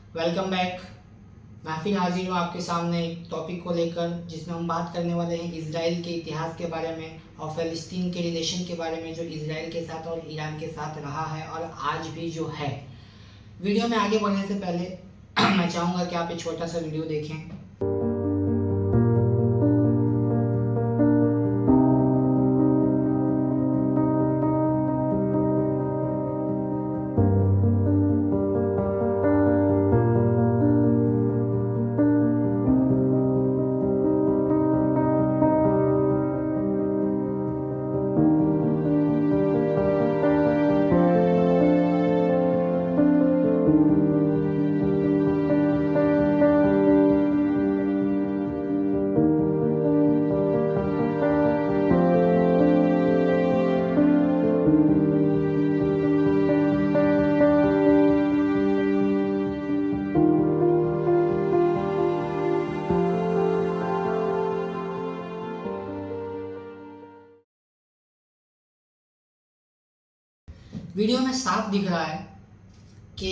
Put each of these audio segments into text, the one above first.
Welcome back. मैं फिर हाजिर हूँ आपके सामने एक टॉपिक को लेकर, जिसमें हम बात करने वाले हैं इजराइल के इतिहास के बारे में और फ़लस्तीन के रिलेशन के बारे में, जो इजराइल के साथ और ईरान के साथ रहा है और आज भी जो है। वीडियो में आगे बढ़ने से पहले मैं चाहूँगा कि आप एक छोटा सा वीडियो देखें। वीडियो में साफ दिख रहा है कि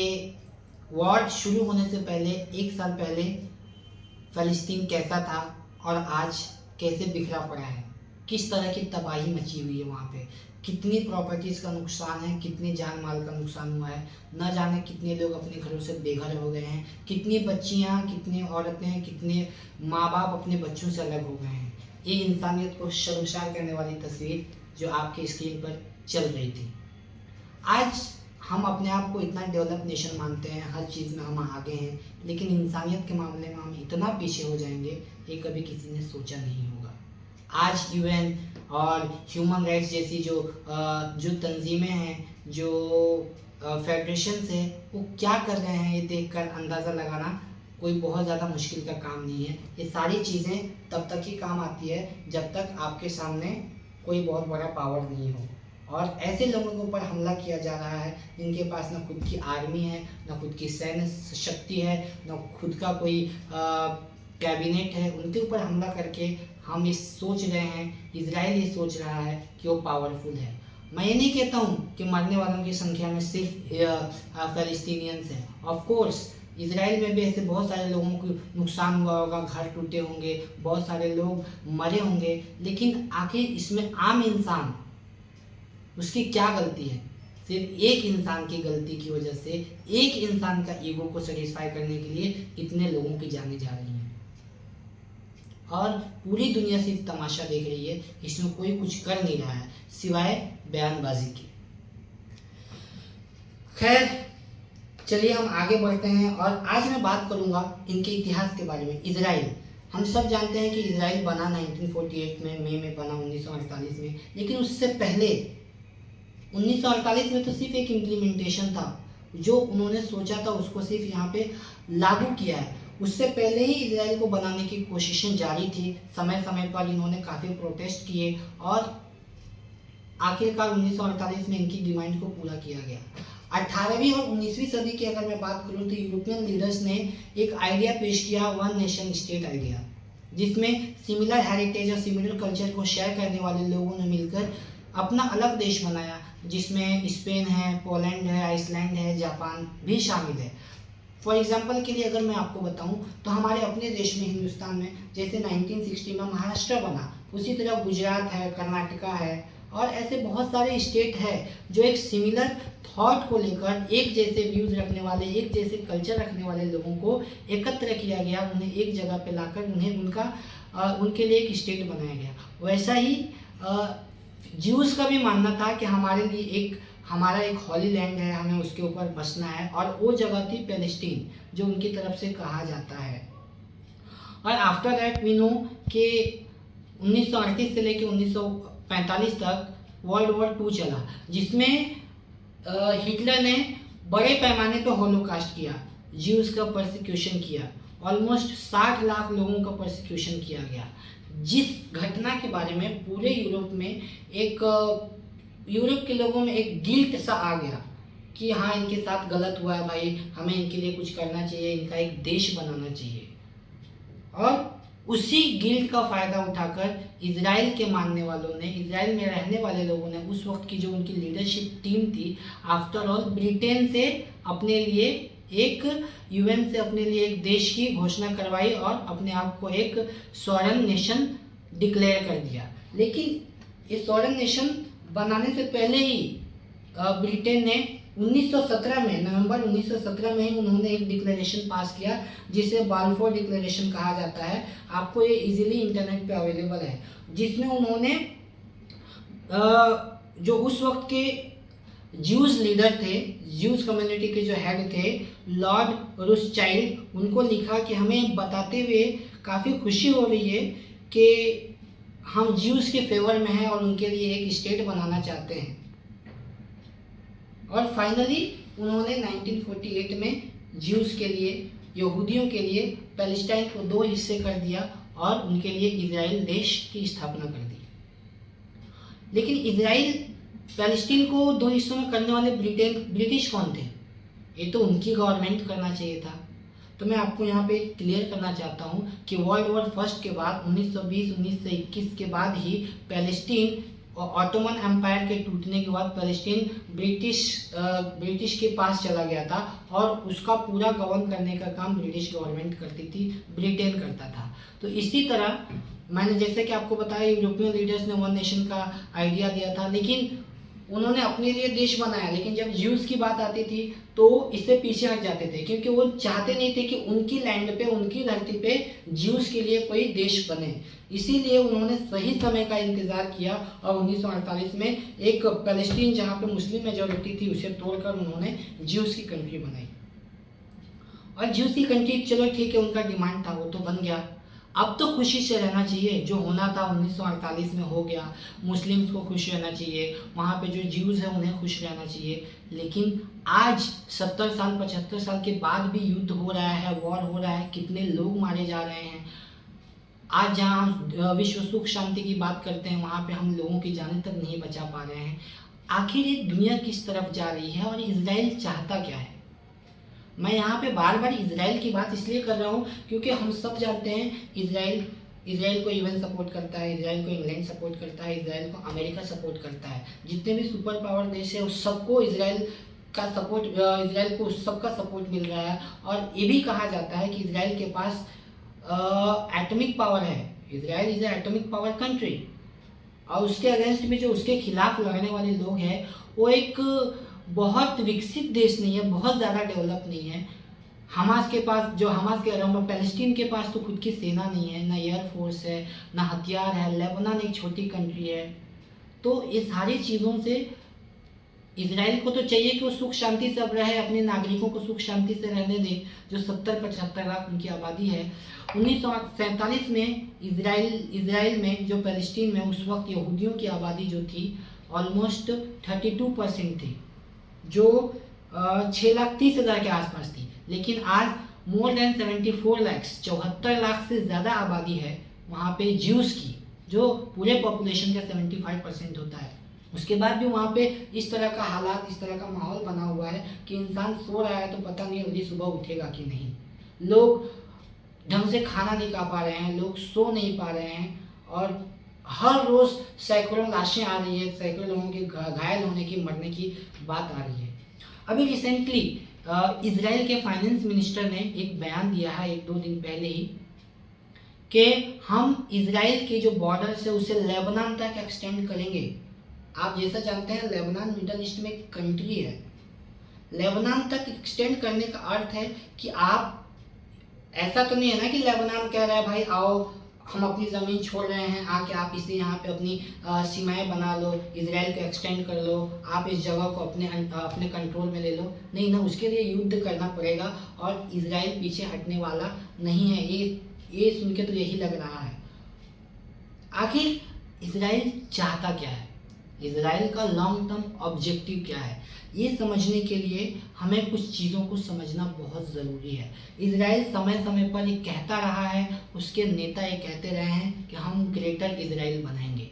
वॉर शुरू होने से पहले, एक साल पहले, फ़लस्तीन कैसा था और आज कैसे बिखरा पड़ा है। किस तरह की तबाही मची हुई है वहाँ पे, कितनी प्रॉपर्टीज़ का नुकसान है, कितनी जान माल का नुकसान हुआ है, न जाने कितने लोग अपने घरों से बेघर हो गए हैं, कितनी बच्चियाँ, कितनी औरतें, कितने माँ बाप अपने बच्चों से अलग हो गए हैं। ये इंसानियत को शर्मसार करने वाली तस्वीर जो आपकी स्क्रीन पर चल रही थी। आज हम अपने आप को इतना डेवलप नेशन मानते हैं, हर चीज़ में हम आगे हैं, लेकिन इंसानियत के मामले में हम इतना पीछे हो जाएंगे ये कभी किसी ने सोचा नहीं होगा। आज यूएन और ह्यूमन राइट्स जैसी जो तंजीमें हैं, जो फेडरेशंस हैं, वो क्या कर रहे हैं ये देखकर अंदाज़ा लगाना कोई बहुत ज़्यादा मुश्किल का काम नहीं है। ये सारी चीज़ें तब तक ही काम आती है जब तक आपके सामने कोई बहुत बड़ा पावर नहीं हो और ऐसे लोगों के ऊपर हमला किया जा रहा है जिनके पास ना खुद की आर्मी है, ना खुद की सैन्य शक्ति है, ना खुद का कोई कैबिनेट है। उनके ऊपर हमला करके हम ये सोच रहे हैं, इजराइल ये सोच रहा है कि वो पावरफुल है। मैं ये नहीं कहता हूँ कि मरने वालों की संख्या में सिर्फ फ़लस्तीनियंस हैं। ऑफ कोर्स इजराइल में भी ऐसे बहुत सारे लोगों को नुकसान हुआ होगा, घर टूटे होंगे, बहुत सारे लोग मरे होंगे, लेकिन आखिर इसमें आम इंसान, उसकी क्या गलती है? सिर्फ एक इंसान की गलती की वजह से, एक इंसान का ईगो को सेटिस्फाई करने के लिए इतने लोगों की जानें जा रही हैं और पूरी दुनिया सिर्फ तमाशा देख रही है। इसमें कोई कुछ कर नहीं रहा है सिवाय बयानबाजी के। खैर, चलिए हम आगे बढ़ते हैं और आज मैं बात करूंगा इनके इतिहास के बारे में। इजराइल, हम सब जानते हैं कि इजराइल बना 1948 में, मई में बना 1948 में, लेकिन उससे पहले 1948 में तो सिर्फ एक इम्प्लीमेंटेशन था। जो उन्होंने सोचा था उसको सिर्फ यहाँ पे लागू किया है। उससे पहले ही इजराइल को बनाने की कोशिशें जारी थी। समय समय पर इन्होंने काफ़ी प्रोटेस्ट किए और आखिरकार 1948 में इनकी डिमांड को पूरा किया गया। 18वीं और 19वीं सदी की अगर मैं बात करूँ तो यूरोपियन लीडर्स ने एक आइडिया पेश किया, वन नेशन स्टेट आइडिया, जिसमें सिमिलर हेरिटेज और सिमिलर कल्चर को शेयर करने वाले लोगों ने मिलकर अपना अलग देश बनाया, जिसमें स्पेन है, पोलैंड है, आइसलैंड है, जापान भी शामिल है। फॉर एग्जांपल के लिए अगर मैं आपको बताऊं तो हमारे अपने देश में, हिंदुस्तान में, जैसे 1960 में महाराष्ट्र बना, उसी तरह गुजरात है, कर्नाटका है और ऐसे बहुत सारे स्टेट है जो एक सिमिलर थॉट को लेकर, एक जैसे व्यूज़ रखने वाले, एक जैसे कल्चर रखने वाले लोगों को एकत्र किया गया, उन्हें एक जगह पे लाकर उन्हें उनके लिए एक स्टेट बनाया गया। वैसा ही ज्यूज़ का भी मानना था कि हमारा एक हॉली लैंड है, हमें उसके ऊपर बसना है, और वो जगह थी पैलेस्टीन, जो उनकी तरफ से कहा जाता है। और आफ्टर दैट वी नो कि 1938 से लेकर 1945 तक वर्ल्ड वॉर 2 चला, जिसमें हिटलर ने बड़े पैमाने पर होलोकास्ट किया, ज्यूज़ का परसिक्यूशन किया, ऑलमोस्ट 60 लाख लोगों का परसिक्यूशन किया गया, जिस घटना के बारे में पूरे यूरोप के लोगों में एक गिल्ट सा आ गया कि हाँ, इनके साथ गलत हुआ है भाई, हमें इनके लिए कुछ करना चाहिए, इनका एक देश बनाना चाहिए। और उसी गिल्ट का फ़ायदा उठाकर इजराइल के मानने वालों ने, इजराइल में रहने वाले लोगों ने, उस वक्त की जो उनकी लीडरशिप टीम थी, आफ्टर ऑल ब्रिटेन से अपने लिए एक यूएन से अपने लिए एक देश की घोषणा करवाई और अपने आप को एक सॉवरेन नेशन डिक्लेयर कर दिया। लेकिन इस सॉवरेन नेशन बनाने से पहले ही ब्रिटेन ने 1917 में, नवंबर 1917 में ही उन्होंने एक डिक्लेरेशन पास किया जिसे बाल्फोर डिक्लेरेशन कहा जाता है। आपको ये इजीली इंटरनेट पे अवेलेबल है, जिसमें उन्होंने जो उस वक्त के ज्यूज लीडर थे, ज्यूज कम्युनिटी के जो हेड थे, लॉर्ड रोथस्चाइल्ड, उनको लिखा कि हमें बताते हुए काफ़ी खुशी हो रही है कि हम ज्यूज के फेवर में हैं और उनके लिए एक स्टेट बनाना चाहते हैं। और फाइनली उन्होंने 1948 में ज्यूज के लिए, यहूदियों के लिए पैलेस्टाइन को 2 हिस्से कर दिया और उनके लिए इजराइल देश की स्थापना कर दी। लेकिन इजराइल पैलेस्टीन को 2 हिस्सों में करने वाले ब्रिटिश कौन थे? ये तो उनकी गवर्नमेंट करना चाहिए था। तो मैं आपको यहाँ पे क्लियर करना चाहता हूँ कि वर्ल्ड वॉर फर्स्ट के बाद 1920-1921 के बाद ही पैलेस्टीन और ऑटोमन एम्पायर के टूटने के बाद पैलेस्टीन ब्रिटिश के पास चला गया था और उसका पूरा गवर्न करने का काम ब्रिटिश गवर्नमेंट करती थी, ब्रिटेन करता था। तो इसी तरह मैंने जैसे कि आपको बताया, यूरोपियन लीडर्स ने वन नेशन का आइडिया दिया था, लेकिन उन्होंने अपने लिए देश बनाया। लेकिन जब ज्यूज की बात आती थी तो इससे पीछे हट जाते थे, क्योंकि वो चाहते नहीं थे कि उनकी लैंड पे, उनकी धरती पे ज्यूज के लिए कोई देश बने। इसीलिए उन्होंने सही समय का इंतजार किया और 1948 में एक पैलेस्टीन जहाँ पे मुस्लिम मेजोरिटी थी उसे तोड़कर उन्होंने ज्यूज की कंट्री बनाई। और ज्यूज की कंट्री, चलो ठीक है, उनका डिमांड था, वो तो बन गया। अब तो खुशी से रहना चाहिए, जो होना था 1948 में हो गया। मुस्लिम्स को खुश रहना चाहिए, वहाँ पे जो ज्यूज़ हैं उन्हें खुश रहना चाहिए। लेकिन आज 70 साल 75 साल के बाद भी युद्ध हो रहा है, वॉर हो रहा है, कितने लोग मारे जा रहे हैं। आज जहाँ हम विश्व सुख शांति की बात करते हैं, वहाँ पे हम लोगों की जान तक नहीं बचा पा रहे हैं। आखिर ये दुनिया किस तरफ जा रही है और इजराइल चाहता क्या है? मैं यहाँ पे बार बार इजराइल की बात इसलिए कर रहा हूँ क्योंकि हम सब जानते हैं इजराइल को यूएन सपोर्ट करता है, इजराइल को इंग्लैंड सपोर्ट करता है, इजराइल को अमेरिका सपोर्ट करता है। जितने भी सुपर पावर देश है उस सबको इजराइल को सबका सपोर्ट मिल रहा है। और ये भी कहा जाता है कि इजराइल के पास एटॉमिक पावर है। Israel is atomic power country. और उसके अगेंस्ट में जो उसके खिलाफ लड़ने वाले लोग हैं वो एक बहुत विकसित देश नहीं है, बहुत ज़्यादा डेवलप नहीं है। हमास के पास, जो हमास के अराउंड पैलेस्टीन के पास तो खुद की सेना नहीं है, ना एयरफोर्स है, ना हथियार है। लेबनान एक छोटी कंट्री है। तो ये सारी चीज़ों से इजराइल को तो चाहिए कि वो सुख शांति से अब रहे, अपने नागरिकों को सुख शांति से रहने दे, जो 70-75 लाख उनकी आबादी है। 1947 में इजराइल में, जो पैलेस्टीन में उस वक्त यहूदियों की आबादी जो थी ऑलमोस्ट 32% थी, जो 6,30,000 के आसपास थी। लेकिन आज मोर देन 74 लाख, 74 लाख से ज़्यादा आबादी है वहाँ पे ज्यूज़ की, जो पूरे पॉपुलेशन का 75% होता है। उसके बाद भी वहाँ पे इस तरह का हालात, इस तरह का माहौल बना हुआ है कि इंसान सो रहा है तो पता नहीं अगली सुबह उठेगा कि नहीं। लोग ढंग से खाना नहीं खा पा रहे हैं, लोग सो नहीं पा रहे हैं और हर रोज़ सैकड़ों लाशें आ रही है, सैकड़ों लोगों के घायल होने की, मरने की बात आ रही है। अभी रिसेंटली इजराइल के फाइनेंस मिनिस्टर ने एक बयान दिया है 1-2 दिन पहले ही कि हम इजराइल के जो बॉर्डर है उसे लेबनान तक एक्सटेंड करेंगे। आप जैसा जानते हैं लेबनान मिडल ईस्ट में एक कंट्री है। लेबनान तक एक्सटेंड करने का अर्थ है कि आप, ऐसा तो नहीं है ना कि लेबनान कह रहा है भाई आओ हम अपनी ज़मीन छोड़ रहे हैं, आके आप इसे यहाँ पे अपनी सीमाएं बना लो, इजराइल को एक्सटेंड कर लो, आप इस जगह को अपने कंट्रोल में ले लो। नहीं ना, उसके लिए युद्ध करना पड़ेगा और इजराइल पीछे हटने वाला नहीं है। ये सुन के तो यही लग रहा है। आखिर इजराइल चाहता क्या है, इजराइल का लॉन्ग टर्म ऑब्जेक्टिव क्या है, ये समझने के लिए हमें कुछ चीज़ों को समझना बहुत ज़रूरी है। इजराइल समय समय पर ये कहता रहा है, उसके नेता ये कहते रहे हैं कि हम ग्रेटर इजराइल बनाएंगे।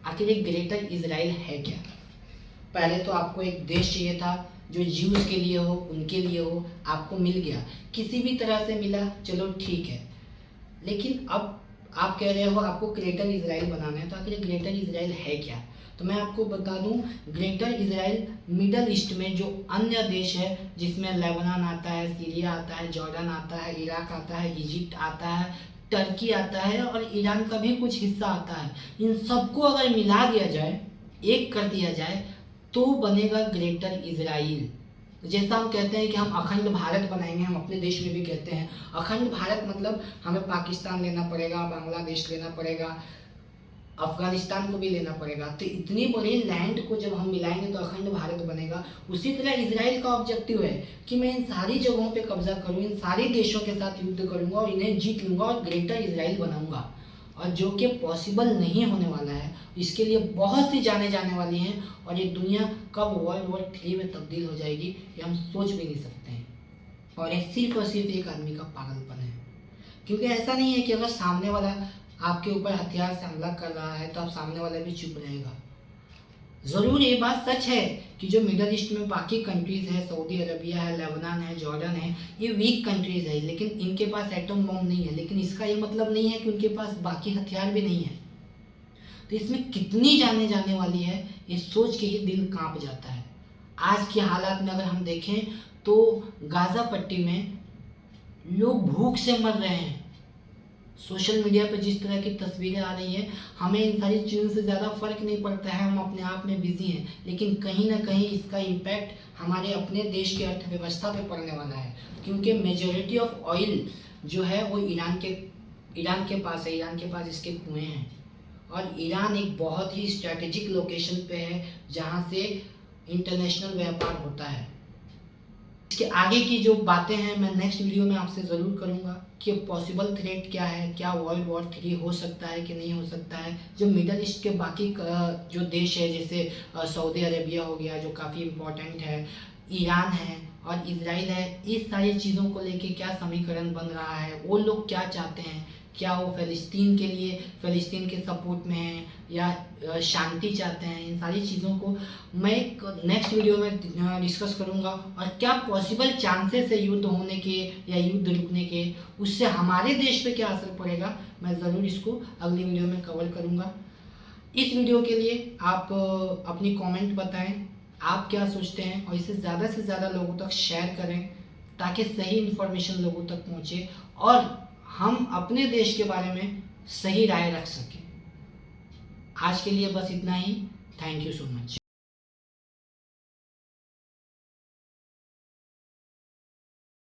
आखिर एक ग्रेटर इजराइल है क्या? पहले तो आपको एक देश चाहिए था जो ज्यूज़ के लिए हो, उनके लिए हो, आपको मिल गया, किसी भी तरह से मिला, चलो ठीक है। लेकिन अब आप कह रहे हो आपको ग्रेटर इजराइल बनाना है, तो आखिर ग्रेटर इजराइल है क्या? तो मैं आपको बता दूं, ग्रेटर इजराइल मिडल ईस्ट में जो अन्य देश है, जिसमें लेबनान आता है, सीरिया आता है, जॉर्डन आता है, इराक आता है, इजिप्ट आता है, टर्की आता है और ईरान का भी कुछ हिस्सा आता है, इन सबको अगर मिला दिया जाए, एक कर दिया जाए, तो बनेगा ग्रेटर इजराइल। जैसा हम कहते हैं कि हम अखंड भारत बनाएंगे, हम अपने देश में भी कहते हैं अखंड भारत, मतलब हमें पाकिस्तान लेना पड़ेगा, बांग्लादेश लेना पड़ेगा, अफगानिस्तान को भी लेना पड़ेगा। तो इतनी बड़ी लैंड को जब हम मिलाएंगे तो अखंड भारत बनेगा। उसी तरह इजराइल का ऑब्जेक्टिव है कि मैं इन सारी जगहों पे कब्जा करूँ, इन सारे देशों के साथ युद्ध करूंगा और इन्हें जीत लूंगा और ग्रेटर इजराइल बनाऊंगा, और जो कि पॉसिबल नहीं होने वाला है। इसके लिए बहुत सी जाने जाने वाली हैं और ये दुनिया कब वर्ल्ड वॉर 3 में तब्दील हो जाएगी ये हम सोच भी नहीं सकते हैं। और ये सिर्फ और सिर्फ एक आदमी का पागलपन है, क्योंकि ऐसा नहीं है कि अगर सामने वाला आपके ऊपर हथियार से हमला कर रहा है तो आप सामने वाला भी चुप रहेगा। ज़रूर ये बात सच है कि जो मिडल ईस्ट में बाकी कंट्रीज़ है, सऊदी अरबिया है, लेबनान है, जॉर्डन है, ये वीक कंट्रीज़ है, लेकिन इनके पास एटम बम नहीं है। लेकिन इसका ये मतलब नहीं है कि उनके पास बाकी हथियार भी नहीं है। तो इसमें कितनी जाने जाने वाली है ये सोच के ही दिल कांप जाता है। आज के हालात में अगर हम देखें तो गाज़ा पट्टी में लोग भूख से मर रहे हैं। सोशल मीडिया पर जिस तरह की तस्वीरें आ रही हैं, हमें इन सारी चीज़ों से ज़्यादा फर्क नहीं पड़ता है, हम अपने आप में बिजी हैं, लेकिन कहीं ना कहीं इसका इम्पैक्ट हमारे अपने देश की अर्थव्यवस्था पे पड़ने वाला है, क्योंकि मेजॉरिटी ऑफ ऑयल जो है वो ईरान के पास है, ईरान के पास इसके कुएँ हैं। और ईरान एक बहुत ही स्ट्रैटेजिक लोकेशन पे है जहाँ से इंटरनेशनल व्यापार होता है। इसके आगे की जो बातें हैं मैं नेक्स्ट वीडियो में आपसे ज़रूर करूंगा कि पॉसिबल थ्रेट क्या है, क्या वर्ल्ड वॉर 3 हो सकता है कि नहीं हो सकता है। जो मिडल ईस्ट के बाकी जो देश है, जैसे सऊदी अरेबिया हो गया जो काफ़ी इम्पोर्टेंट है, ईरान है और इजराइल है, इस सारी चीज़ों को लेके क्या समीकरण बन रहा है, वो लोग क्या चाहते हैं, क्या वो फ़लस्तीन के लिए, फ़लस्तीन के सपोर्ट में हैं या शांति चाहते हैं, इन सारी चीज़ों को मैं एक नेक्स्ट वीडियो में डिस्कस करूंगा। और क्या पॉसिबल चांसेस है युद्ध होने के या युद्ध रुकने के, उससे हमारे देश पे क्या असर पड़ेगा, मैं ज़रूर इसको अगली वीडियो में कवर करूंगा। इस वीडियो के लिए आप अपनी कमेंट बताएं, आप क्या सोचते हैं, और इसे ज़्यादा से ज़्यादा लोगों तक शेयर करें ताकि सही इन्फॉर्मेशन लोगों तक पहुँचे और हम अपने देश के बारे में सही राय रख सकें। आज के लिए बस इतना ही। Thank you so much.